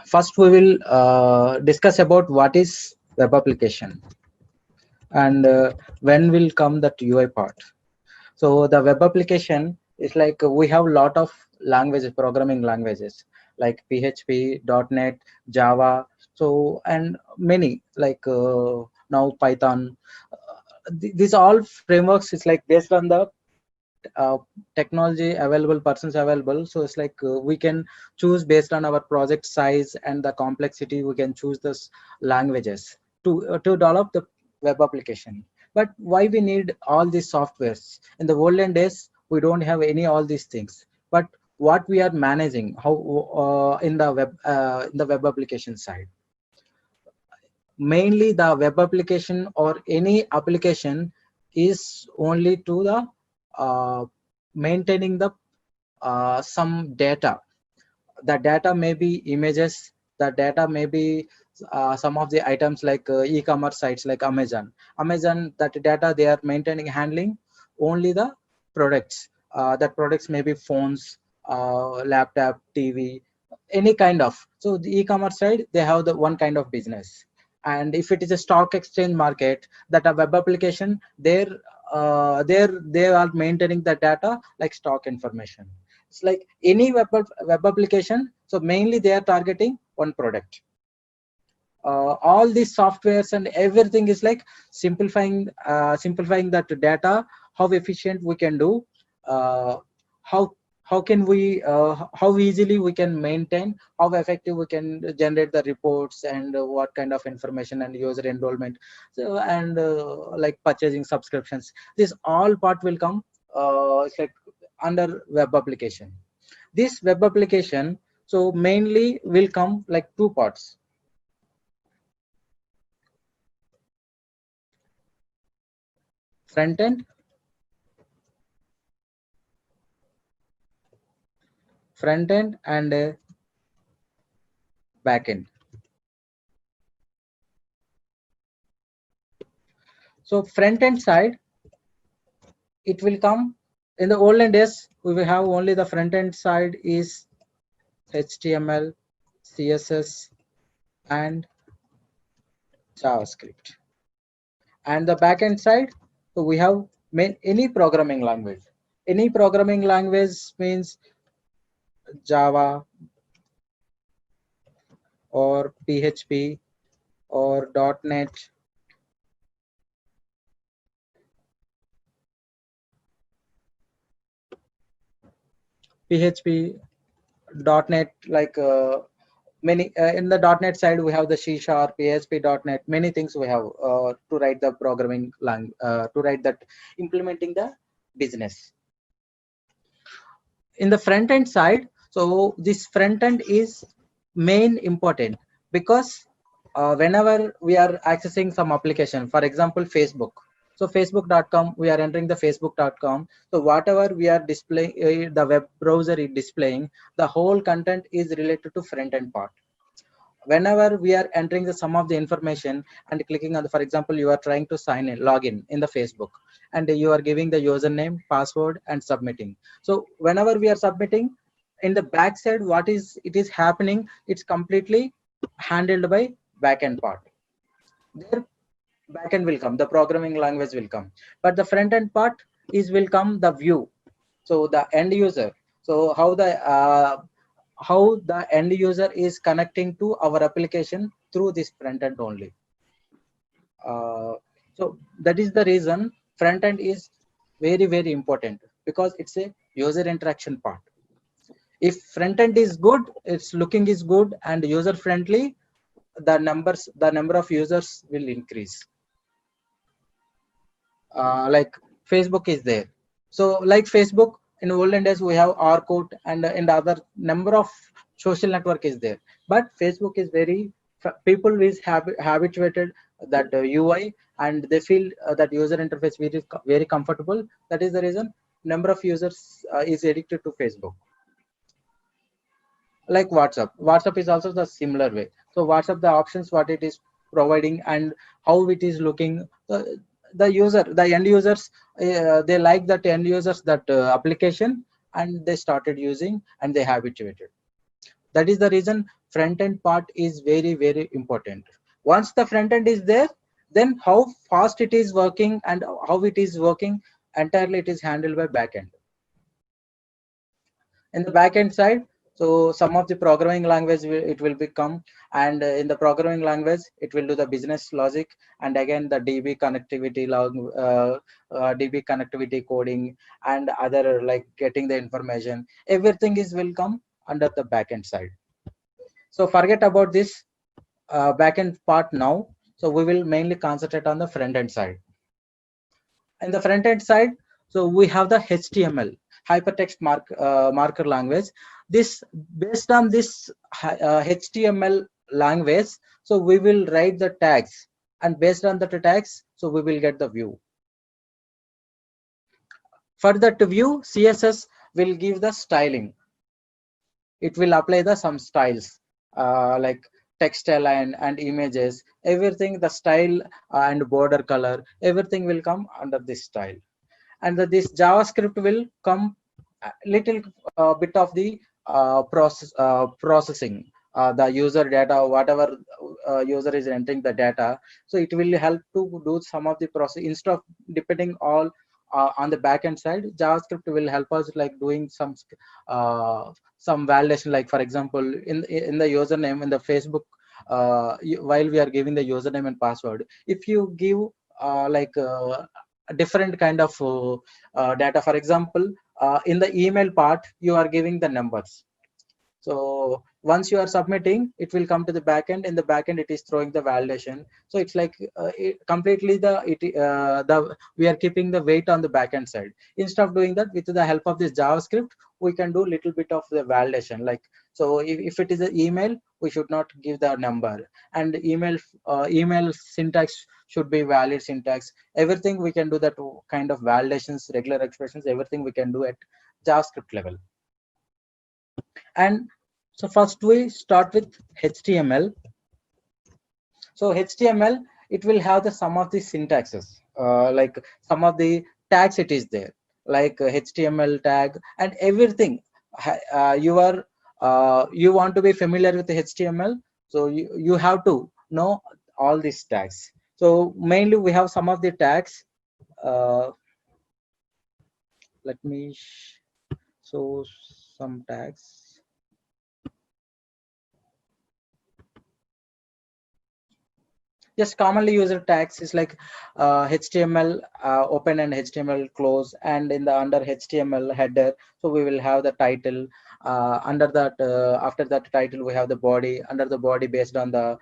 first we will discuss about what is web application, and when will come that UI part. So the web application is like we have a lot of languages, programming languages like PHP, .NET, Java, so and many like now Python. These all frameworks is like based on the uh, technology available, persons available. So it's like we can choose based on our project size and the complexity. We can choose this languages to develop the web application. But why we need all these softwares? In the olden days we don't have any all these things, but what we are managing how in the web application side, mainly the web application or any application is only to the uh, maintaining the some data. The data may be images, the data may be some of the items like e-commerce sites like Amazon, that data they are maintaining, handling only the products. That products may be phones, laptop, TV, any kind of. So the e-commerce side they have the one kind of business. And if it is a stock exchange market, that a web application there, they are maintaining the data like stock information. It's like any web application. So mainly they are targeting one product. All these softwares and everything is like simplifying that data, how efficient we can do, uh, how how can we how easily we can maintain, how effective we can generate the reports, and what kind of information and user enrollment, so and like purchasing subscriptions. This all part will come it's like under web application. This web application so mainly will come like two parts: front end, and back end. So front end side, it will come in the olden days. We will have only the front end side is HTML, CSS, and JavaScript. And the back end side, so we have any programming language. Any programming language means Java or PHP or .NET. PHP, .NET, like many in the .NET side we have the C Sharp, ASP .NET, many things we have to write the programming language, to write that implementing the business. In the front end side, so this front end is main important because whenever we are accessing some application, for example Facebook, so facebook.com, we are entering the facebook.com. So whatever we are displaying, the web browser is displaying, the whole content is related to front end part. Whenever we are entering the some of the information and clicking on the, for example, you are trying to sign in, login in the Facebook, and you are giving the username, password, and submitting. So whenever we are submitting, in the back side what is it is happening, it's completely handled by backend part. There backend will come, the programming language will come, but the front end part is will come the view, so the end user. So how the end user is connecting to our application through this front end only. uh, so that is the reason front end is very important, because it's a user interaction part. If front end is good, its looking is good and user friendly, the number of users will increase. Like Facebook is there. So like Facebook, in olden days we have Orkut, and in the other number of social network is there. But Facebook is very, people is habituated that UI, and they feel that user interface very comfortable. That is the reason number of users is addicted to Facebook. Like WhatsApp is also the similar way. So WhatsApp, the options what it is providing and how it is looking, the end users, they like that end users, that application, and they started using and they habituated. That is the reason front end part is very, very important. Once the front end is there, then how fast it is working and how it is working entirely it is handled by backend. In the backend side, so some of the programming language it will become, and in the programming language it will do the business logic, and again the DB connectivity DB connectivity coding and other like getting the information. Everything is will come under the backend side. So forget about this backend part now. So we will mainly concentrate on the front end side. In the front end side, so we have the HTML, hypertext marker language. This based on this HTML language, so we will write the tags, and based on the tags, so we will get the view. For that view, CSS will give the styling. It will apply the some styles like text align and images, everything, the style and border color, everything will come under this style. And this JavaScript will come a little bit of the processing the user data, whatever user is entering the data. So it will help to do some of the process instead of depending all on the backend side. JavaScript will help us like doing some validation, like for example in the username in the Facebook, while we are giving the username and password, if you give a different kind of data, for example in the email part you are giving the numbers. So once you are submitting, it will come to the backend. In the backend, it is throwing the validation. So it's like completely we are keeping the weight on the backend side. Instead of doing that, with the help of this JavaScript, we can do little bit of the validation. Like so, if it is an email, we should not give the number, and email syntax should be valid syntax. Everything we can do that kind of validations, regular expressions, everything we can do at JavaScript level. And so first we start with HTML. So HTML, it will have the some of the syntaxes, like some of the tags it is there, like HTML tag and everything. You want to be familiar with the HTML, so you have to know all these tags. So mainly we have some of the tags. Let me show some tags. Just commonly used tags is like HTML open and HTML close, and in the under HTML header, so we will have the title. Under that, after that title, we have the body. Under the body, based on the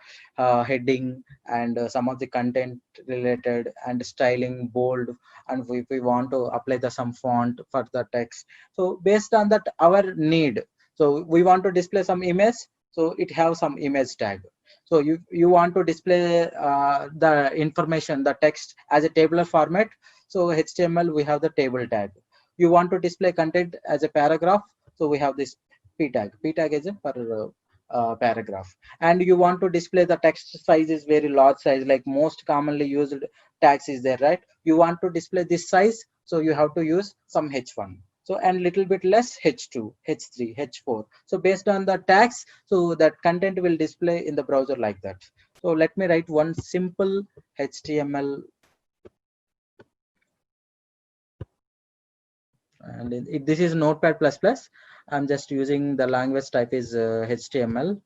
heading and some of the content related and styling, bold, and if we want to apply the some font for the text. So based on that, our need. So we want to display some image, so it have some image tag. So you want to display the information, the text as a tabular format. So HTML, we have the table tag. You want to display content as a paragraph. So we have this p tag. P tag is a per paragraph. And you want to display the text size is very large size, like most commonly used tags is there, right? You want to display this size, so you have to use some h1. So and little bit less h2, h3, h4. So based on the tags, so that content will display in the browser like that. So let me write one simple HTML, and this is Notepad++. I'm just using the language type is HTML.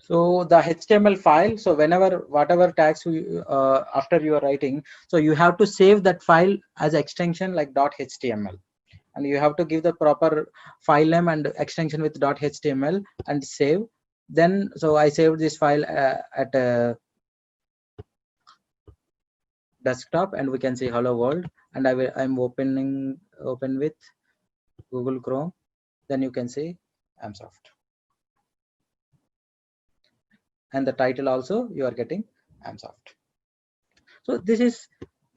So the HTML file, so whatever tags you after you are writing, so you have to save that file as extension like .html, and you have to give the proper file name and extension with .html and save. Then so I saved this file at desktop, and we can see hello world, and I'm open with Google Chrome. Then you can see AMSoft, and the title also you are getting AMSoft. So this is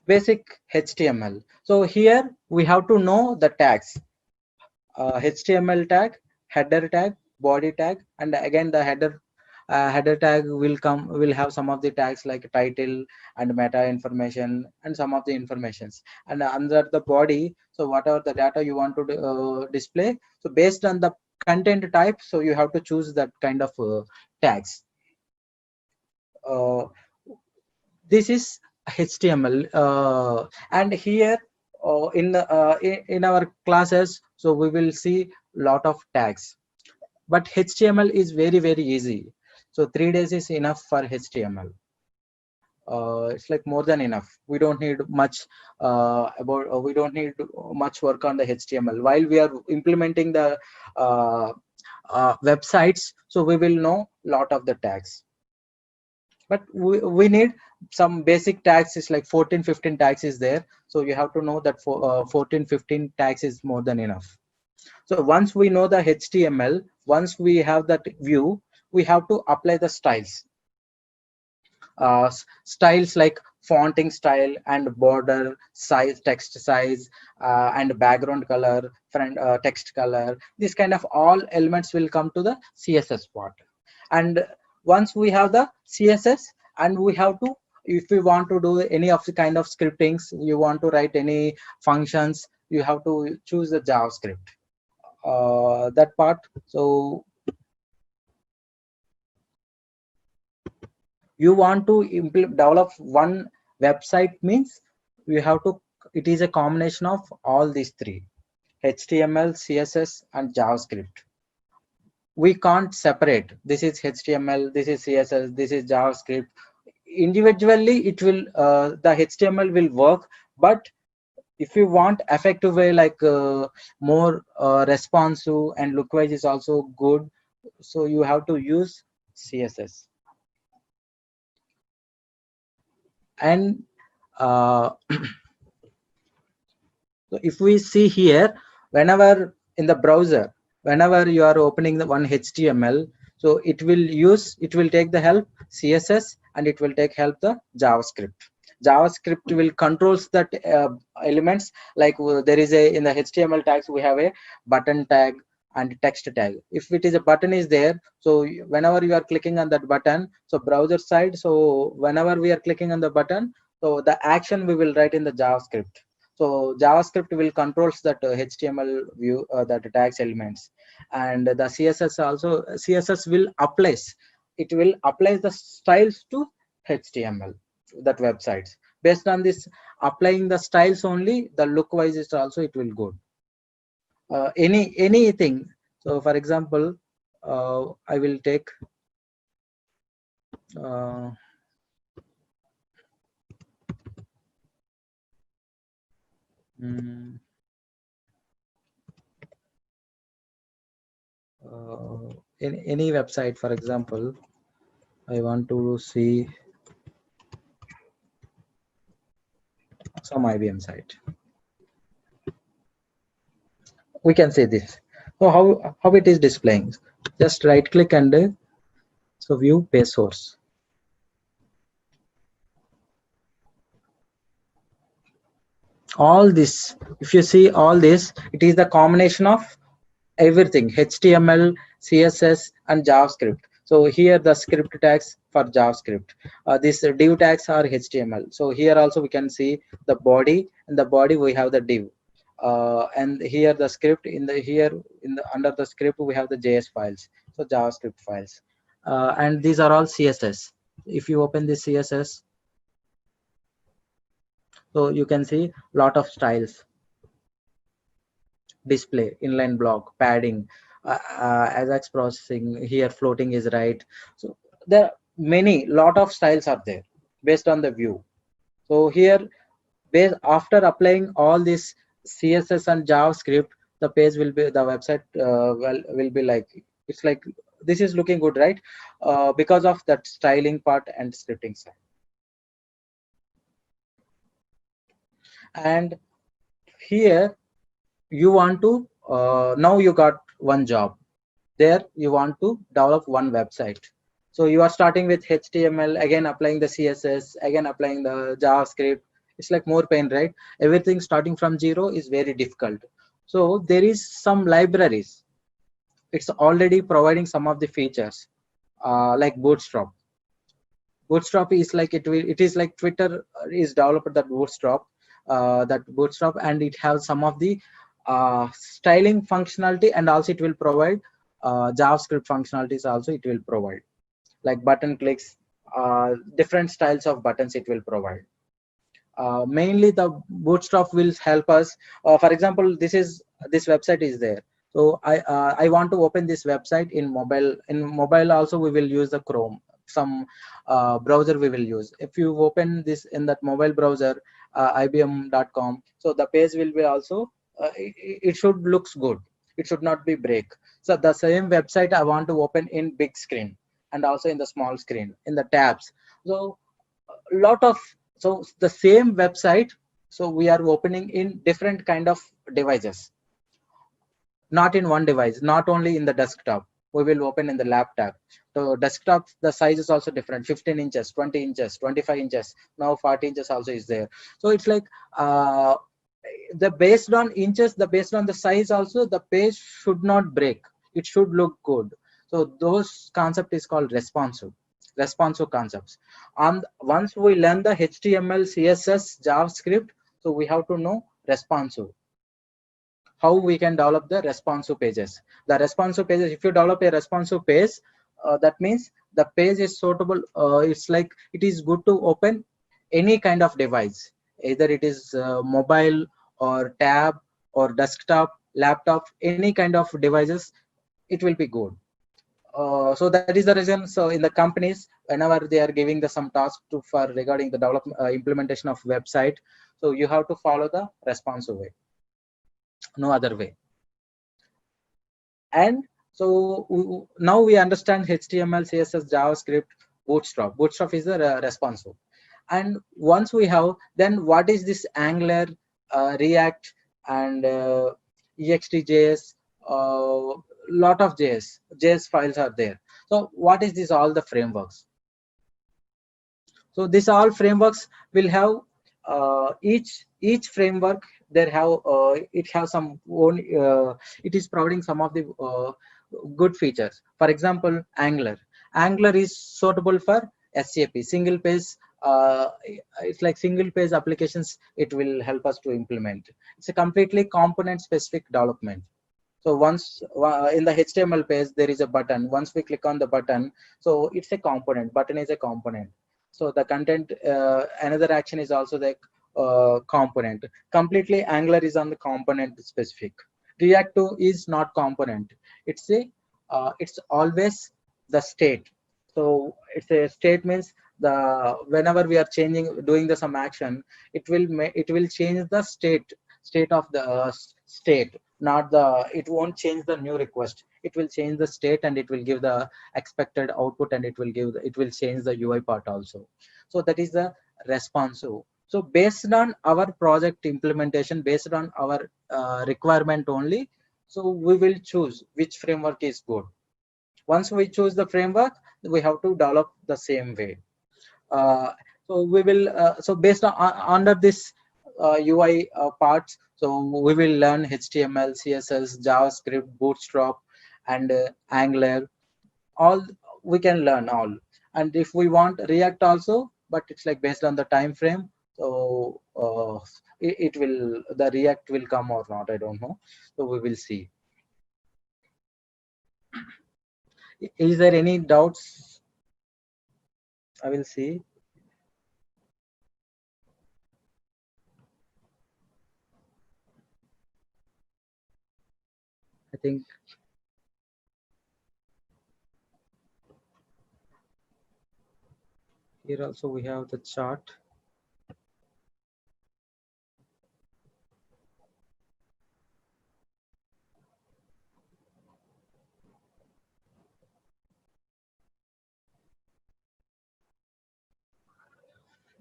basic HTML. So here we have to know the tags, HTML tag, header tag, body tag, and again the header tag will have some of the tags like title and meta information and some of the informations, and under the body, so whatever the data you want to display, so based on the content type, so you have to choose that kind of tags. This is HTML, and here in our classes, so we will see lot of tags, but HTML is very easy. So 3 days is enough for HTML. It's like more than enough. We don't need much we don't need much work on the HTML while we are implementing the websites. So we will know lot of the tags, but we need some basic tags is like 14-15 tags is there, so you have to know that for 14-15 tags is more than enough. So once we know the HTML, once we have that view, we have to apply the styles. Styles like fonting style and border size, text size, and background color, front text color. This kind of all elements will come to the CSS part. And once we have the CSS, and we have to, if we want to do any of the kind of scriptings, you want to write any functions, you have to choose the JavaScript. That part. So you want to develop one website means you have to, it is a combination of all these three: HTML, CSS, and JavaScript. We can't separate this is HTML, this is CSS, this is JavaScript. Individually it will the HTML will work, but if you want effective way, like more responsive and look wise is also good, so you have to use CSS. And so if we see here, whenever in the browser, whenever you are opening the one HTML, so it will take the help CSS, and it will take help the JavaScript. JavaScript will controls that elements, like there is a, in the HTML tags we have a button tag and text tag. If it is a button is there, so whenever you are clicking on that button, so browser side, so whenever we are clicking on the button, so the action we will write in the JavaScript. So JavaScript will controls that HTML view, that tags elements, and the CSS also, CSS will applies, it will apply the styles to HTML, that websites. Based on this applying the styles only, the look wise is also it will go. Anything. So for example, I will take in any website. For example, I want to see some IBM site. We can say this. So how it is displaying? Just right click and so view page source. All this, if you see all this, it is the combination of everything: HTML, CSS, and JavaScript. So here the script tags for JavaScript. These div tags are HTML. So here also we can see the body. In the body we have the div. And here the script, in the under the script we have the JS files, so JavaScript files, and these are all CSS. If you open the CSS, so you can see lot of styles: display, inline block, padding, Ajax processing here, floating is right. So there are many lot of styles are there based on the view. So here, based after applying all this CSS and JavaScript, the page will be, the website will be like, it's like this is looking good, right? Because of that styling part and scripting side. And here you want to now you got one job. There you want to develop one website. So you are starting with HTML, again applying the CSS, again applying the JavaScript. It's like more pain, right? Everything starting from zero is very difficult. So there is some libraries. It's already providing some of the features, like Bootstrap. Bootstrap is like it is like Twitter is developed that Bootstrap, and it has some of the styling functionality, and also it will provide JavaScript functionalities also it will provide, like button clicks, different styles of buttons it will provide. Mainly the Bootstrap will help us. For example, this website is there. So I want to open this website in mobile. In mobile also we will use the Chrome. Some browser we will use. If you open this in that mobile browser, ibm.com, so the page will be also it should looks good. It should not be break. So the same website I want to open in big screen and also in the small screen in the tabs. So lot of, so the same website, so we are opening in different kind of devices, not in one device, not only in the desktop. We will open in the laptop. So desktop, the size is also different, 15 inches, 20 inches, 25 inches, now 40 inches also is there. So it's like the based on inches, the based on the size also, the page should not break, it should look good. So those concept is called responsive concepts. And once we learn the HTML, CSS, JavaScript, so we have to know responsive, how we can develop the responsive pages. The responsive pages, if you develop a responsive page, that means the page is suitable. It's like it is good to open any kind of device, either it is mobile or tab or desktop, laptop, any kind of devices, it will be good. So that is the reason. So in the companies, whenever they are giving the some task to for regarding the development implementation of website, so you have to follow the responsive way, no other way. And so now we understand HTML, CSS, JavaScript, Bootstrap. Bootstrap is the responsive. And once we have, then what is this Angular, React, and EXTJS? Lot of JS files are there. So what is this? All the frameworks. So these all frameworks will have each framework. There have it has some own. It is providing some of the good features. For example, Angular. Angular is suitable for SAP, single page. It's like single page applications. It will help us to implement. It's a completely component specific development. So once in the HTML page there is a button. Once we click on the button, so it's a component. Button is a component. So the content, another action is also the component. Completely Angular is on the component specific. React 2 is not component. It's a it's always the state. So it's a state means the whenever we are changing doing the some action, it will change the state of the state, not the, it won't change the new request, it will change the state and it will give the expected output, and it will give it will change the UI part also. So that is the responsive. So based on our project implementation, based on our requirement only, so we will choose which framework is good. Once we choose the framework, we have to develop the same way. uh, so we will so based on under this UI parts, so we will learn HTML, CSS, JavaScript, Bootstrap, and Angular. All we can learn all. And if we want React also, but it's like based on the time frame. So it will, the React will come or not, I don't know. So we will see. Is there any doubts? I will see. I think Here also we have the chart.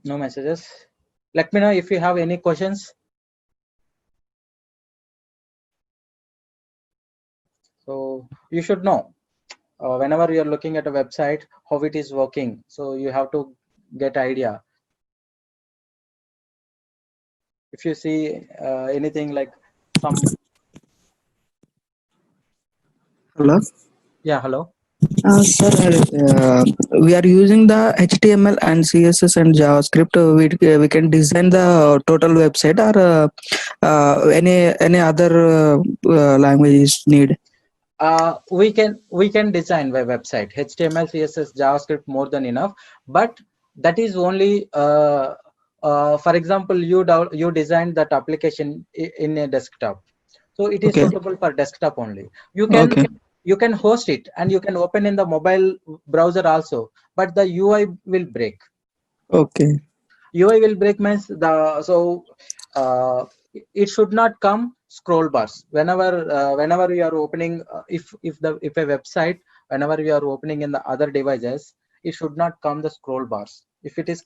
No messages. Let me know if you have any questions. So you should know whenever you're looking at a website how it is working. So you have to get idea. If you see anything like some. Hello. Yeah, hello. Sir, we are using the HTML and CSS and JavaScript. We can design the total website, or any other languages need. We can design a website. HTML, CSS, JavaScript more than enough, but that is only for example, you designed that application in a desktop, so it is Okay. suitable for desktop only. Okay. You can host it and you can open in the mobile browser also, but the UI will break. Okay. UI will break means uh, it should not come scroll bars whenever you are opening. If a website, whenever you are opening in the other devices, it should not come the scroll bars. If it is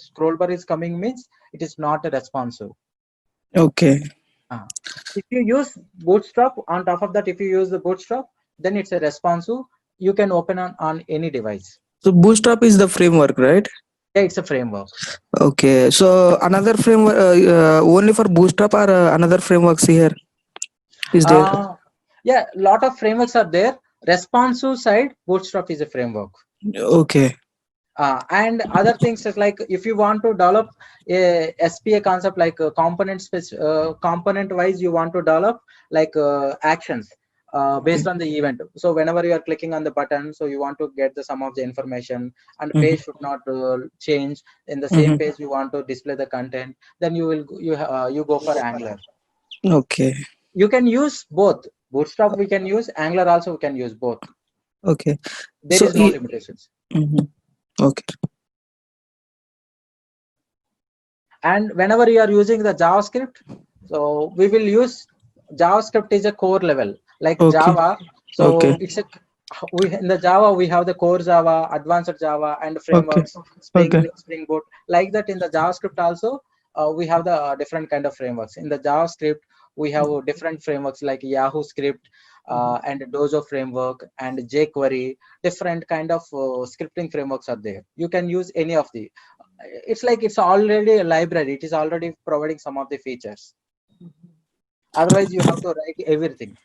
scroll bar is coming means it is not a responsive. Okay. Uh, if you use Bootstrap on top of that, if you use the Bootstrap, then it's a responsive. You can open on any device. So Bootstrap is the framework, right? Yeah, it's a framework. Okay. So another framework only for Bootstrap, or another frameworks here is there? Yeah, lot of frameworks are there. Responsive side, Bootstrap is a framework. Okay. And other things is like if you want to develop a SPA concept like component wise, you want to develop like actions Okay. based on the event. So whenever you are clicking on the button, so you want to get the some of the information, and the Mm-hmm. page should not change. In the same Mm-hmm. page, you want to display the content. Then you go for Angular. Okay. You can use both. Bootstrap we can use, Angular also we can use both. Okay. There So is no limitations. mhm. Okay. And whenever you are using the JavaScript, so we will use JavaScript is a core level like Okay. Java. Okay. So it's a we in the Java we have the core Java, advanced Java, and Okay. frameworks, Okay. Spring Boot. Like that in the JavaScript also, we have the different kind of frameworks. In the JavaScript, we have different frameworks like Yahoo Script and Dojo framework and jQuery. Different kind of scripting frameworks are there. You can use any of the. It's like it's already a library. It is already providing some of the features. Otherwise, you have to write everything.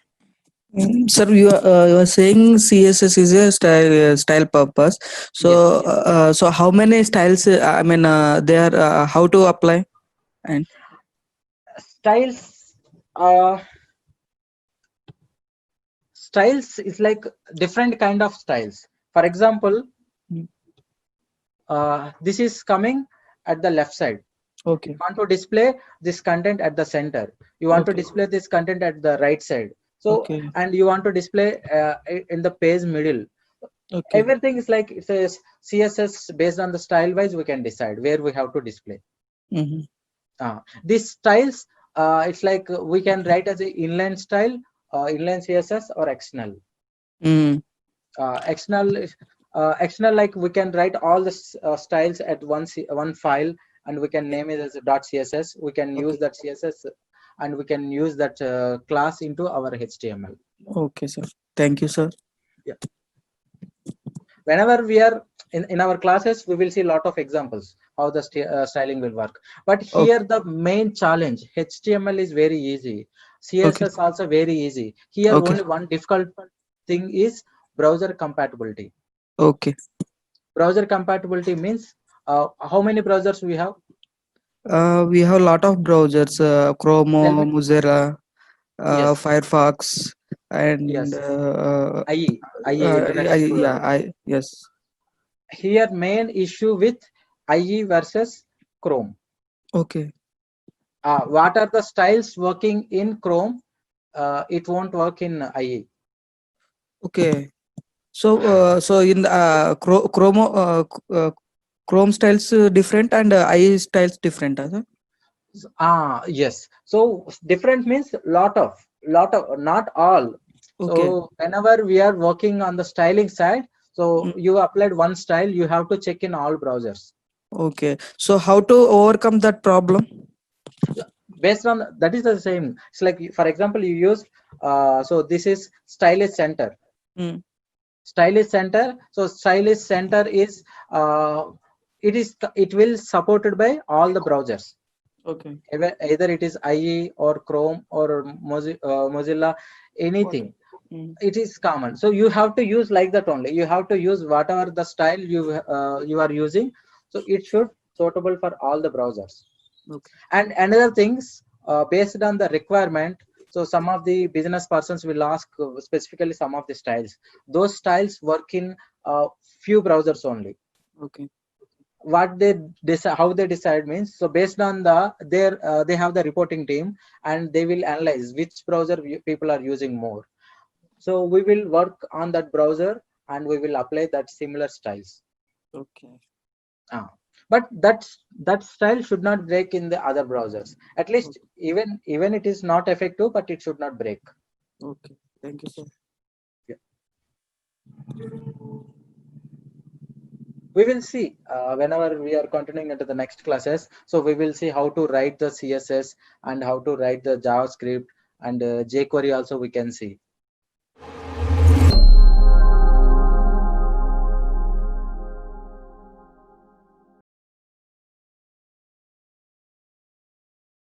Sir, you are saying CSS is a style purpose. Yes, So yes. so how many styles? I mean, they are how to apply and Styles. Styles is like different kind of styles. For example, this is coming at the left side. You okay. want to display this content at the center. You want to Okay. display this content at the right side. So, Okay. and you want to display in the page middle. Okay. Everything is like it says CSS based on the style wise. We can decide where we have to display. Mm-hmm. These styles, it's like we can write as a inline style, inline CSS or external. Mm. External, external like we can write all the styles at one file, and we can name it as a .css. We can use Okay. that CSS, and we can use that class into our HTML. Okay, sir. Thank you, sir. Yeah. Whenever we are in our classes, we will see a lot of examples how the styling will work. But here Okay. the main challenge, HTML is very easy, Okay. CSS also very easy. Here Okay. only one difficult thing is browser compatibility. Okay. Browser compatibility means how many browsers we have? We have a lot of browsers: Chrome, Tell me. Mozilla, Yes, Firefox, and yes. IE Internet yeah, Explorer. yes. Here main issue with IE versus Chrome. Okay. What are the styles working in Chrome? It won't work in IE. Okay. So, so in the Chrome, Chrome styles different and IE styles different, sir? Yes. So different means lot of, not all. Okay. So whenever we are working on the styling side, so Mm, you applied one style, you have to check in all browsers. okay. So how to overcome that problem? Based on that is the same. It's like, for example, you use so this is stylist center. Mm, Stylist center. So stylist center is it will supported by all the browsers. okay. Either it is IE or Chrome or Mozilla, Okay. anything. Mm, It is common. So you have to use like that only. You have to use whatever the style you are using. So it should suitable for all the browsers. okay. And another things, based on the requirement, so some of the business persons will ask specifically some of the styles. Those styles work in few browsers only. Okay. What they decide, how they decide means, so based on the their they have the reporting team, and they will analyze which browser people are using more. So we will work on that browser and we will apply that similar styles. Okay. Ah, but that style should not break in the other browsers. At least Okay. even it is not effective, but it should not break. Okay. Thank you, sir. Yeah. We will see whenever we are continuing into the next classes. So we will see how to write the CSS and how to write the JavaScript, and jQuery also we can see.